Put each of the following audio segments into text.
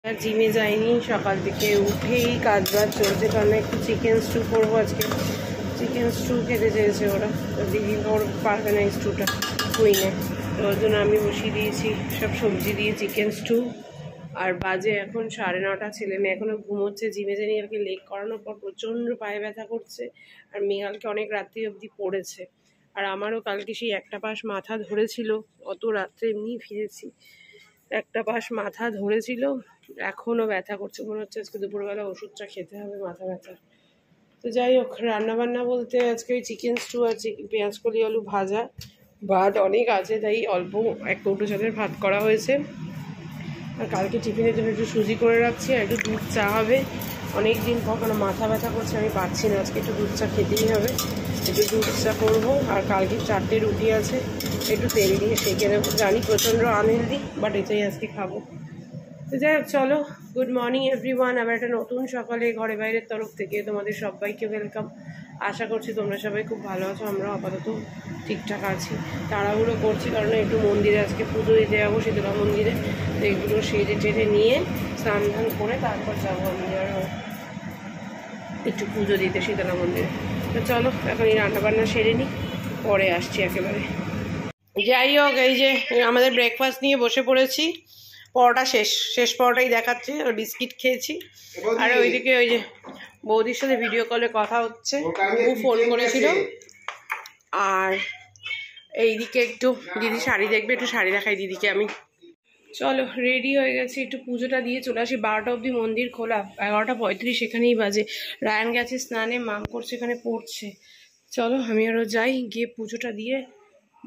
আর জিমে যাইনি, সকাল থেকে উঠেই কাজ বাজ চলছে, কারণ একটু চিকেন স্টু করবো আজকে। চিকেন স্টু খেতে চেয়েছে ওরা, তো দিদি ওর পারবে না স্টুটা কুইনে, তো ওর জন্য আমি বসিয়ে দিয়েছি সব সবজি দিয়ে চিকেন স্টু। আর বাজে এখন 9:30, ছেলে মেয়ে এখনও ঘুমোচ্ছে। জিমে জানি আর কি লেগ করানোর পর প্রচণ্ড পায়ে ব্যথা করছে, আর মেঘালকে অনেক রাত্রি অবধি পড়েছে। আর আমারও কালকে সেই একটা পাশ মাথা ধরেছিল, অত রাত্রে এমনি ফিরেছি, একটা পাশ মাথা ধরেছিল, এখনও ব্যথা করছে। মনে হচ্ছে আজকে দুপুরবেলা ওষুধটা খেতে হবে মাথা ব্যথা। তো যাই হোক, রান্নাবান্না বলতে আজকে ওই চিকেন স্টু আর পেঁয়াজ কলি আলু ভাজা, ভাত অনেক আছে তাই অল্প 1 কৌটো চালের ভাত করা হয়েছে। আর কালকে টিফিনের জন্য একটু সুজি করে রাখছি, আর একটু দুধ চা হবে। অনেক দিন পর কেন মাথা ব্যথা করছে, আমি পাচ্ছি না, আজকে একটু দুধ চা খেতেই হবে, একটু দুধ চা করবো। আর কালকে 4টে রুটি আছে, একটু তেল দিয়ে সেঁকে নেবো। জানি প্রচণ্ড আনহেলদি, বাট এটাই আজকে খাবো। তো যাই হোক, চলো, গুড মর্নিং এভরিওয়ান। আবার একটা নতুন সকালে ঘরে বাইরের তরফ থেকে তোমাদের সবাইকে ওয়েলকাম। আশা করছি তোমরা সবাই খুব ভালো আছো, আমরা আপাতত ঠিকঠাক আছি। তাড়াহুড়ো করছি কারণ একটু মন্দিরে আজকে পুজো দিতে যাবো, শীতলা মন্দিরে। তো এগুলো সেরে টেরে নিয়ে স্নান ধান করে তারপর যাবো আমি আর একটু পুজো দিতে শীতলা মন্দিরে। তো চলো এখন এই রান্নাবান্না সেরে নিই, পরে আসছি একেবারে। যাই হোক, এই যে আমাদের ব্রেকফাস্ট নিয়ে বসে পড়েছি। পরোটা শেষ পরোটাই দেখাচ্ছি, আর বিস্কিট খেয়েছি। আর ওইদিকে ওই যে বৌদির সাথে ভিডিও কলে কথা হচ্ছে, ও ফোন করেছিল। আর এইদিকে একটু দিদি শাড়ি দেখবে, একটু শাড়ি দেখাই দিদিকে আমি। চলো, রেডি হয়ে গেছি, একটু পুজোটা দিয়ে চলে আসি। 12টা অবধি মন্দির খোলা, 11:35 এখানেই বাজে। রায়ান গেছে স্নানে, মাম করছে এখানে পড়ছে। চলো আমি আরও যাই, গিয়ে পুজোটা দিয়ে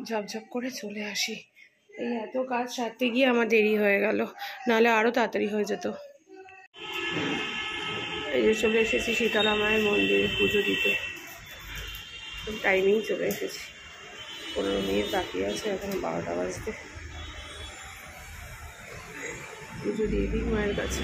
ঝপঝপ করে চলে আসি। এই এত কাজ সারতে গিয়ে আমার দেরি হয়ে গেল, নাহলে আরও তাড়াতাড়ি হয়ে যেত। এই যে চলে এসেছি শীতলা মায়ের মন্দিরে পুজো দিতে, টাইমেই চলে এসেছি। 15 মিনিট বাকি আছে, এখন 12টা বাজতে। পুজো দিয়ে দিই মায়ের কাছে।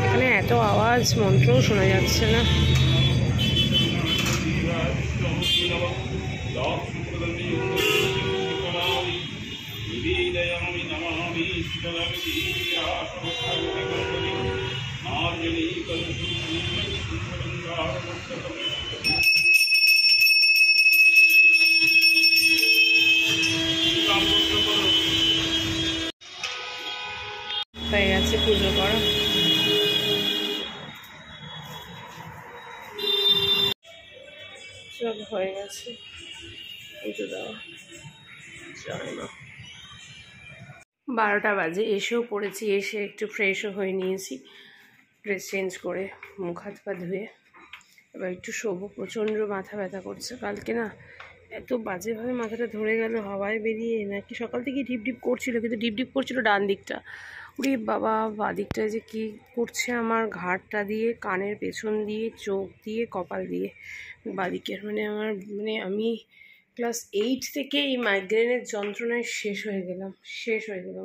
এখানে এত আওয়াজ, মন্ত্রও শোনা যাচ্ছে না। হয়ে গেছে পুজো করা। সব হয়ে গেছে পুজো দেওয়া। 12টা বাজে, এসেও পড়েছি। এসে একটু ফ্রেশও হয়ে নিয়েছি, ড্রেস চেঞ্জ করে মুখ হাত পা ধুয়ে এবার একটু শোবো। প্রচণ্ড মাথা ব্যথা করছে। কালকে না এত বাজেভাবে মাথাটা ধরে গেল, হাওয়ায় বেরিয়ে নাকি সকাল থেকে ঢিপ ঢিপ করছিল, কিন্তু ঢিপ ঢিপ করছিল ডান দিকটা। উড়ি বাবা, বাঁ দিকটায় যে কী করছে আমার, ঘাড়টা দিয়ে, কানের পেছন দিয়ে, চোখ দিয়ে, কপাল দিয়ে, বাঁদিকের। মানে আমি ক্লাস 8 থেকে এই মাইগ্রেনের যন্ত্রণায় শেষ হয়ে গেলাম।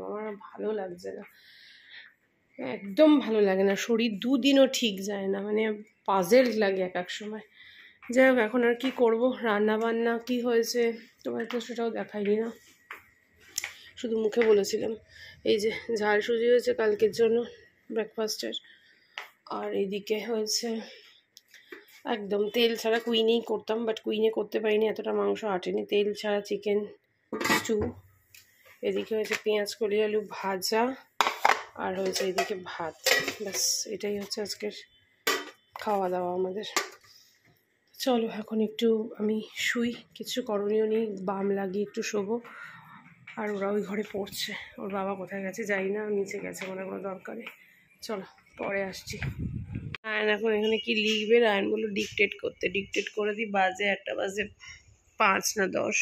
আমার ভালো লাগছে না, একদম ভালো লাগে না। শরীর দুদিনও ঠিক যায় না, মানে পাজেল লাগে এক সময়। যাই হোক, এখন আর কি করবো। রান্না বান্না কি হয়েছে তোমার তো সেটাও দেখাইনি না, শুধু মুখে বলেছিলাম। এই যে ঝাল সুজি হয়েছে কালকের জন্য ব্রেকফাস্টের, আর এদিকে হয়েছে একদম তেল ছাড়া, কুইনেই করতাম বাট কুইনে করতে পারিনি, এতটা মাংস আটেনি। তেল ছাড়া চিকেন স্টু। এদিকে হয়েছে পেঁয়াজ কলি আলু ভাজা, আর হয়েছে এদিকে ভাত। ব্যাস, এটাই হচ্ছে আজকের খাওয়া দাওয়া আমাদের। চলো এখন একটু আমি শুই, কিছু করণীয় নেই, বাম লাগিয়ে একটু শোবো। আর ওরা ওই ঘরে পড়ছে, ওর বাবা কোথায় গেছে যাই না, নিচে গেছে কোনো দরকারে। চলো পরে আসছি। রায়ন এখন এখানে কি লিখবে, রায়ন বললো ডিকটেট করতে, ডিকটেট করে দিই। বাজে 1টা বাজে 5 না 10।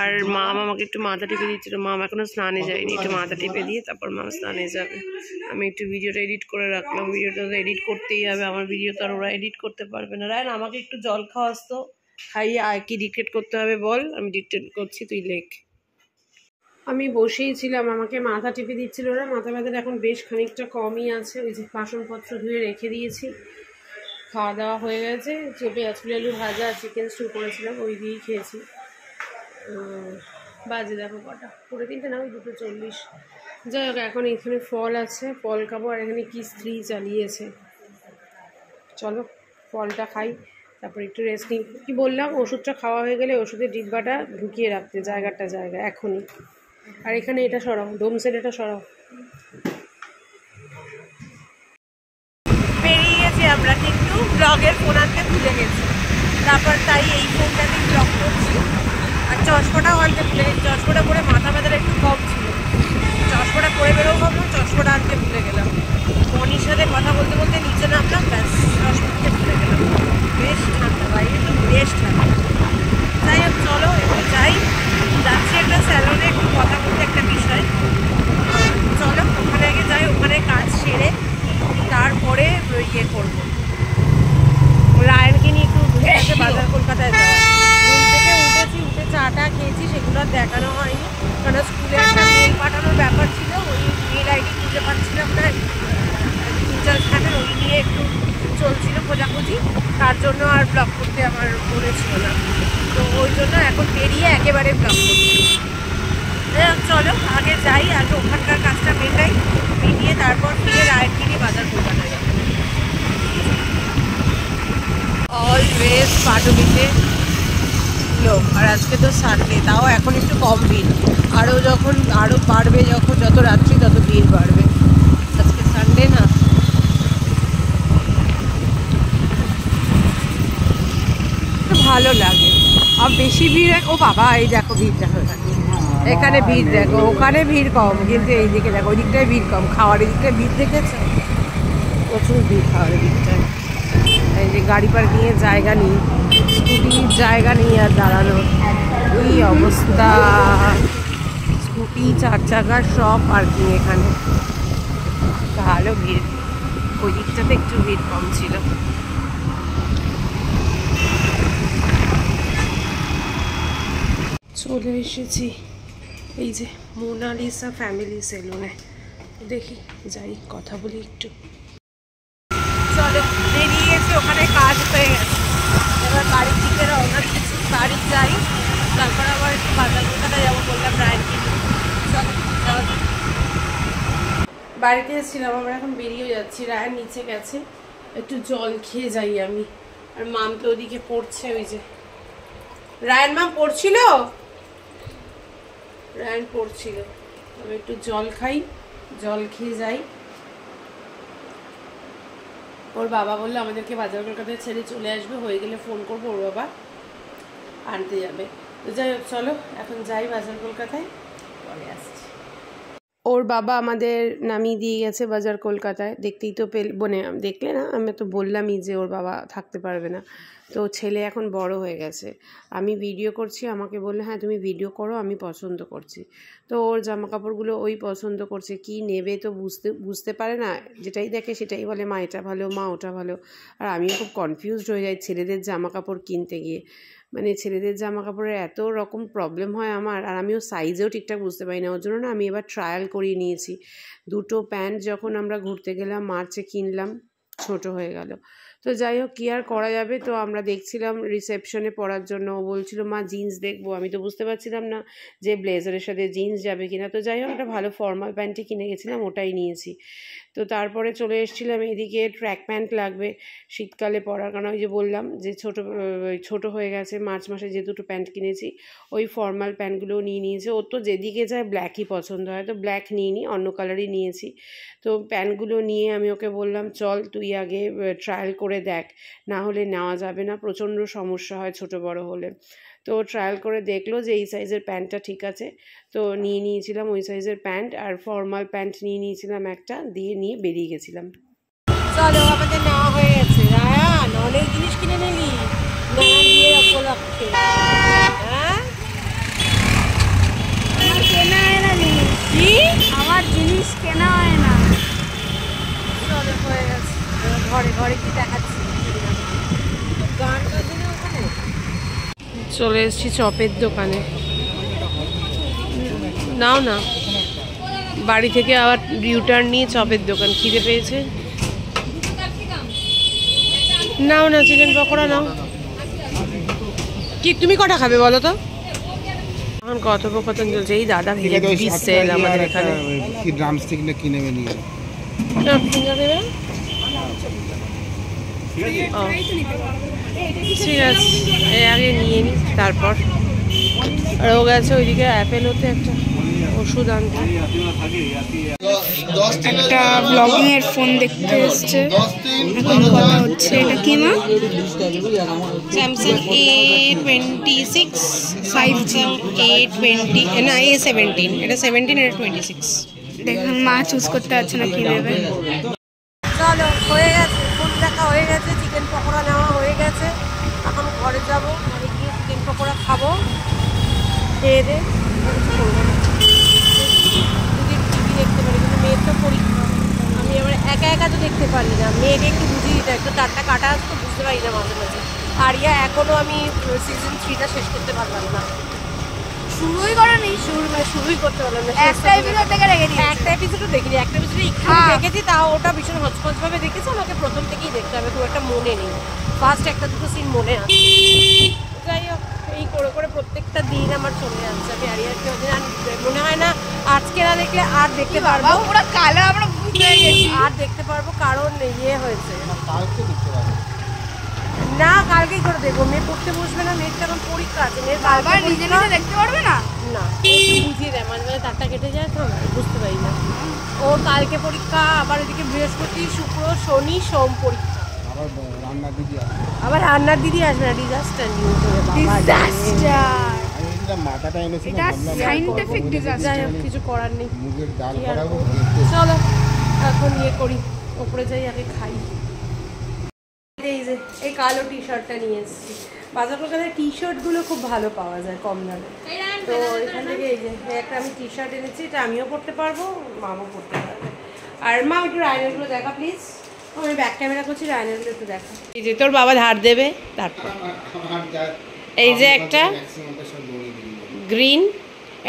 আর মাম আমাকে একটু মাথা টিপে দিচ্ছিল, মাম এখনো স্নানে যায়নি, একটু মাথা টিপে দিয়ে তারপর মাম স্নানে যাবে। আমি একটু ভিডিওটা এডিট করে রাখলাম, ভিডিওটা তো এডিট করতেই হবে, আমার ভিডিও তো আর ওরা এডিট করতে পারবে না। রায়ন আমাকে একটু জল খাওয়াস তো, খাইয়ে আর কি ডিক্টেট করতে হবে বল, আমি ডিক্টেট করছি, তুই লেখ। আমি বসেই ছিলাম, আমাকে মাথা টিপে দিচ্ছিল না, মাথা ব্যথাটা এখন বেশ খানিকটা কমই আছে। ওই যে বাসনপত্র ধুয়ে রেখে দিয়েছি, খাওয়া দাওয়া হয়ে গেছে, যে পেঁয়াজ আলু ভাজা চিকেন স্টু করেছিলাম ওই দিয়েই খেয়েছি। বাজে দেখো কটা, 3:30 না, ওই 2:40। যাই হোক, এখন এখানে ফল আছে, ফল খাবো। আর এখানে কি স্ত্রী চালিয়েছে, চলো ফলটা খাই, তারপর একটু রেস্ট নিই। কী বললাম, ওষুধটা খাওয়া হয়ে গেলে ওষুধের ডিব্বাটা ঢুকিয়ে রাখতে জায়গাটা এখনই। আর এখানে এটা সরাও, ডোমসের এটা সরাও। বেরিয়ে গেছি আমরা, কিন্তু ব্লগের ফোন আনতে ভুলে গেছি, তারপর তাই এই ফোনটাতেই ব্লগ করছি। আর চশমাটাও আনতে ভুলে গেছি, চশমাটা পরে মাথা ব্যথাটা একটু কম ছিল, চশমাটা পরে বেরোবো ভাবলাম, চশমাটা আনতে ভুলে গেলাম। মনির সাথে কথা বলতে বলতে নিচে নামলাম, ব্যাস চশমাকে ভুলে গেলাম। বেশ ঠান্ডা, বাইরে তো বেশ ঠান্ডা। যাই হোক চলো একটু যাই, যাচ্ছি একটা স্যালনে একটু কথা বলতে একটা বিষয়। চলো ওখানে আগে যাই, ওখানে কাজ সেরে তারপরে ইয়ে করবো, রায়নকে নিয়ে একটু বাজার কলকাতায় যাওয়া। ঘুম থেকে উঠেছি, উঠে চাটা খেয়েছি, সেগুলো আর দেখানো হয়নি, কারণ স্কুলে একটা মেল পাঠানোর ব্যাপার ছিল, ওই মেল আইডি খুঁজে পাচ্ছিলাম না, টিচার খানের ওই নিয়ে একটু চলছিল খোঁজাখুঁজি, তার জন্য আর ব্লগ করতে আমার মনে ছিল না। তো ওই জন্য এখন বেরিয়ে একেবারে ব্লগ করছি। চলো আগে যাই, আগে ওখানকার কাজটা মেটাই, মিটিয়ে তারপর ফিরে রায়নকে নিয়ে বাজার কলকাতায় যাবো। অলওয়েজ পাটুলিতে লোক, আর আজকে তো সানডে, তাও এখন একটু কম ভিড়, আরও বাড়বে যখন যত রাত্রি তত ভিড় বাড়বে। আজকে সানডে না, ভালো লাগে। আর বেশি ভিড়, ও বাবা এই দেখো ভিড় দেখো, এখানে ভিড় দেখো, ওখানে ভিড় কম, কিন্তু এই দিকে দেখো, ওই দিকটায় ভিড় কম, খাওয়ার দিকটায় ভিড় দেখেছে, প্রচুর ভিড় খাওয়ার দিকটায়। এই যে গাড়ি পার্কিংয়ের জায়গা নেই, স্কুটির জায়গা নেই আর দাঁড়ানোর, ওই অবস্থা। স্কুটি 4 চাকার সব পার্কিং এখানে, ভালো ভিড়, ওই দিকটাতে একটু ভিড় কম ছিল। চলে এসেছি এই যে মোনালিসা ফ্যামিলি সেলুনে, দেখি যাই কথা বলি একটু। চলো বেরিয়ে গেছি, ওখানে কাজ হয়ে গেছে, এবার বাড়ির দিকে রওনা দিয়েছি, বাড়ি যাই, তারপর আবার একটু বাজার কলকাতায় যাবো বললাম রায়নকে। চলো বাড়িতে এসেছিলাম, আমরা এখন বেরিয়ে যাচ্ছি, রায়ন নিচে গেছে, একটু জল খেয়ে যাই আমি। আর মাম তো ওদিকে পড়ছে, ওই যে রায়ন মাম পড়ছিল, রায়ন পড়ছিল, আমি একটু জল খাই, জল খেয়ে যাই। ওর বাবা বললো আমাদেরকে বাজার কলকাতায় ছেড়ে চলে আসবে, হয়ে গেলে ফোন করবো, ওর বাবা আনতে যাবে। তো যাই হোক চলো এখন যাই বাজার কলকাতায়, পরে আসছি। ওর বাবা আমাদের নামিয়ে দিয়ে গেছে বাজার কলকাতায়, দেখতেই তো দেখলে না, আমি তো বললামই যে ওর বাবা থাকতে পারবে না। তো ছেলে এখন বড় হয়ে গেছে, আমি ভিডিও করছি, আমাকে বললে হ্যাঁ তুমি ভিডিও করো, আমি পছন্দ করছি। তো ওর জামা কাপড়গুলো ওই পছন্দ করছে, কি নেবে তো বুঝতে পারে না, যেটাই দেখে সেটাই বলে মা এটা ভালো, মা ওটা ভালো। আর আমিও খুব কনফিউজড হয়ে যাই ছেলেদের জামা কাপড় কিনতে গিয়ে, মানে ছেলেদের জামা কাপড়ের এত রকম প্রবলেম হয় আমার, আর আমিও সাইজেও ঠিকঠাক বুঝতে পারি না। ওর জন্য না আমি এবার ট্রায়াল করিয়ে নিয়েছি, 2টো প্যান্ট যখন আমরা ঘুরতে গেলাম মার্চে কিনলাম, ছোট হয়ে গেল। তো যাই হোক কী আর করা যাবে, তো আমরা দেখছিলাম রিসেপশনে পরার জন্য, ও বলছিল মা জিন্স দেখবো, আমি তো বুঝতে পারছিলাম না যে ব্লেজারের সাথে জিন্স যাবে কিনা। তো যাই হোক একটা ভালো ফর্মাল প্যান্টই কিনে গেছিলাম, ওটাই নিয়েছি। তো তারপরে চলে এসেছিলাম এদিকে, ট্র্যাক প্যান্ট লাগবে শীতকালে পরার, কারণ ওই যে বললাম যে ছোট হয়ে গেছে, মার্চ মাসে যে 2টো প্যান্ট কিনেছি ওই ফর্মাল প্যান্টগুলোও নিয়ে নিয়েছে। ওর তো যেদিকে যায় ব্ল্যাকই পছন্দ হয়, তো ব্ল্যাক নিইনি, অন্য কালারই নিয়েছি। তো প্যান্টগুলো নিয়ে আমি ওকে বললাম চল তুই আগে ট্রায়াল করে দেখ, না হলে নেওয়া যাবে না, প্রচণ্ড সমস্যা হয় ছোট বড় হলে। তো ট্রায়াল করে দেখলো যে এই সাইজের প্যান্টটা ঠিক আছে, তো নিয়ে নিয়েছিলাম ওই সাইজের প্যান্ট, আর ফর্মাল প্যান্ট নিয়ে নিয়েছিলাম একটা, নিয়ে বেরিয়ে গেছিলাম। চলো আমাদের নেওয়া হয়ে গেছে, রায়ান অনেক জিনিস কিনে নিলি, বিয়ের উপলক্ষে। পরে কি দেখাচ্ছি। গান বাজে না ওখানে। চলে এসেছি চপের দোকানে। নাও না, বাড়ি থেকে আবার রিটার্ন নিয়ে চপের দোকান, খিদে পেয়েছে। নাও না, চিকেন পকোড়া নাও। কি তুমি কটা খাবে বলো তো? এখন কথোপকথন চলছে। এই দাদা সেল আমাদের এখানে কি ড্রামস্টিক না কিনে নিয়ে ফিঙ্গার দেবে। ঠিক আছে, এই আগে নিয়ে নিই তারপর। আর ও গেছে ওইদিকে অ্যাপেল হতে একটা ওষুধ আনতে। একটা ব্লগিং এর ফোন দেখতে এসছে, এখন কথা হচ্ছে। এটা কি মা? স্যামসাং A26 স্যামসাং A20 না A17। এটা 17, এটা 26। দেখুন মা চুজ করতে পারছে না কি নেবে। চলো, হয়ে গেছে, ফোন দেখা হয়ে গেছে, চিকেন পকোড়া নেওয়া হয়ে গেছে। এখন ঘরে যাবো, ঘরে গিয়ে চিকেন পকোড়া খাবো, খেয়ে দে কিছু করবো না। যদি টিভি দেখতে পারি, কিন্তু মেয়ের তো পরীক্ষা, আমি আবার একা একা তো দেখতে পারি না। মেয়েকে একটু বুঝিয়ে দিতে, একটু তারটা কাটা আছে তো বুঝতে পারি না মাঝে মাঝে। আর এখনও আমি সিজন 3টা শেষ করতে পারলাম না। শুরুই করেনি, শুরুই করতে পারলাম না। একটা এপিসোড থেকে রেখে দিই। একটা এপিসোডও দেখিনি, একটা এপিসোডে একটু দেখেছি, তাও ওটা ভীষণ হচপচভাবে দেখেছি। আমাকে প্রথম থেকেই দেখতে হবে, খুব একটা মনে নেই। ফার্স্ট একটা দুটো সিন মনে আছে। যাই হোক, এই করে করে প্রত্যেকটা দিন আমার চলে যাচ্ছে। আমি আরিয়াকে মনে হয় না আজকে না দেখলে আর দেখতে পারবো। পুরো কালো আমরা বুঝে গেছি, আর দেখতে পারবো, কারণ হয়েছে না। কালকেই করে দেখবো। মেয়ে পড়তে বসবে না, মেয়ের এখন পরীক্ষা আছে। মেয়ের বাবা নিজে নিজে দেখতে পারবে না। না, বুঝিয়ে দেয়, মাঝে মাঝে তারটা কেটে যায় তো, বুঝতে পারি না। ওর কালকে পরীক্ষা, আবার এদিকে বৃহস্পতি শুক্র শনি সোম পরীক্ষা। আবার রান্নার দিদি আসবে না। ডিজাস্টার নিউজ হয়ে মাথাটা এনেছিলাম, এটা সায়েন্টিফিক ডিজাস্টার। যাই হোক, কিছু করার নেই। মুগের ডাল কি আর করাবো। চলো এখন করি, ওপরে যাই, আগে খাই। এই যে এই কালো টি শার্টটা নিয়ে এসেছি। বাজার কলকাতায় টি শার্টগুলো খুব ভালো পাওয়া যায় কম দামে। তো এখান থেকে এই যে একটা আমি টি শার্ট এনেছি, এটা আমিও পরতে পারবো, মামও পরতে পারবে। আর মা একটু রায়নারগুলো দেখা প্লিজ। আমি ব্যাক ক্যামেরা করছি, রায়নারগুলো একটু দেখা। এই যে তোর বাবা ধার দেবে তারপর। এই যে একটা গ্রিন,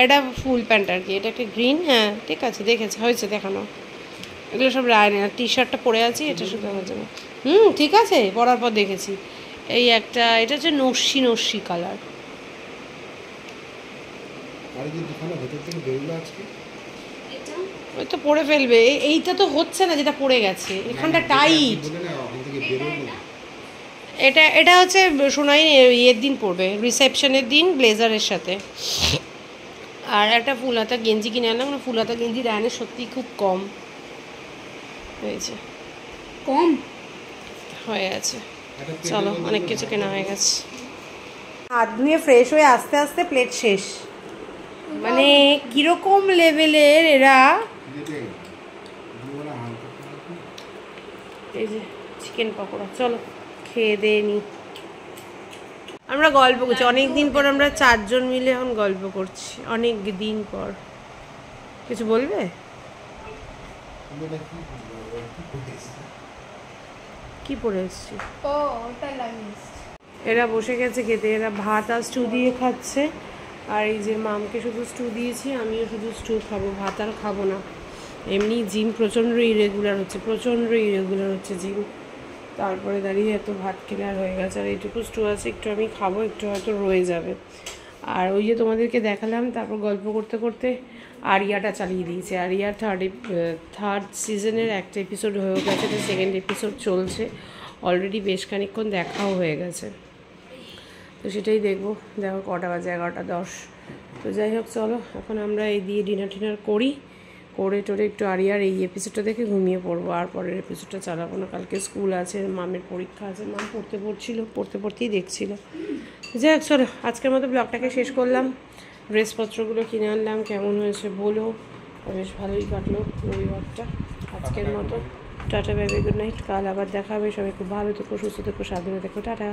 এটা ফুল প্যান্ট আর কি, এটা একটা গ্রিন। হ্যাঁ ঠিক আছে, দেখেছে, হয়েছে দেখানো। এগুলো সব রায়নার। টি শার্টটা পরে আছি, এটা শুধু আমার জন্য। ঠিক আছে, পরার পর দেখেছি। এই একটা, এটা হচ্ছে নস্যি কালার। ওই তো পরে ফেলবে। এইটা তো হচ্ছে না, যেটা পড়ে গেছে এখানটা টাইট। এটা হচ্ছে শোনাই ইয়ের দিন পরবে, রিসেপশনের দিন ব্লেজারের সাথে। আর একটা ফুল হাতা গেঞ্জি কিনে আনলাম না। ফুল হাতা গেঞ্জি রায়নের সত্যি খুব কম হয়েছে, কম হয়ে গেছে। চলো, অনেক কিছু কেনা হয়ে গেছে। হাত ধুয়ে ফ্রেশ হয়ে আস্তে আস্তে প্লেট শেষ। মানে কিরকম লেভেলের এরা। এই যে চিকেন পকোড়া, চলো খেয়ে দিয়ে নি। আমরা গল্প করছি অনেক দিন পর, আমরা 4 জন মিলে এখন গল্প করছি অনেক দিন পর। কিছু বলবে? কি পড়ে এসছি? ও ওটা লাগিস। এরা বসে গেছে খেতে। এরা ভাত আর স্টু দিয়ে খাচ্ছে। আর এই যে মামকে শুধু স্টু দিয়েছি, আমিও শুধু স্টু খাবো, ভাত আর খাবো না। এমনি জিম প্রচণ্ড ইরেগুলার হচ্ছে জিম। তারপরে দাঁড়িয়ে এত ভাত খেলে আর হয়ে গেছে। আর এইটুকু স্টু আছে, একটু আমি খাবো, একটু হয়তো রয়ে যাবে। আর ওই যে তোমাদেরকে দেখালাম, তারপর গল্প করতে করতে আরিয়াটা চালিয়ে দিয়েছে। আরিয়া থার্ড সিজনের একটা এপিসোড হয়ে গেছে, এটা সেকেন্ড এপিসোড চলছে অলরেডি, বেশ খানিকক্ষণ দেখাও হয়ে গেছে। তো সেটাই দেখবো। দেখো কটা বাজে, 11:10। তো যাই হোক, চলো এখন আমরা এই দিয়ে ডিনার করি, করে টোরে একটু আরিয়ার এই এপিসোডটা দেখে ঘুমিয়ে পড়বো। আর পরের এপিসোডটা চালাবো না, কালকে স্কুল আছে, মামের পরীক্ষা আছে। মাম পড়তেই দেখছিল। যাই হোক, চলো আজকের মতো ব্লগটাকে শেষ করলাম। ড্রেসপত্রগুলো কিনে আনলাম, কেমন হয়েছে বলো। বেশ ভালোই কাটলো রবিবারটা আজকের মতো। Tata, bye bye, good night. কাল আবার দেখা হবে। সবাই খুব ভালো থেকো, সুস্থ থেকো, সাবধানে থেকো। টাটা।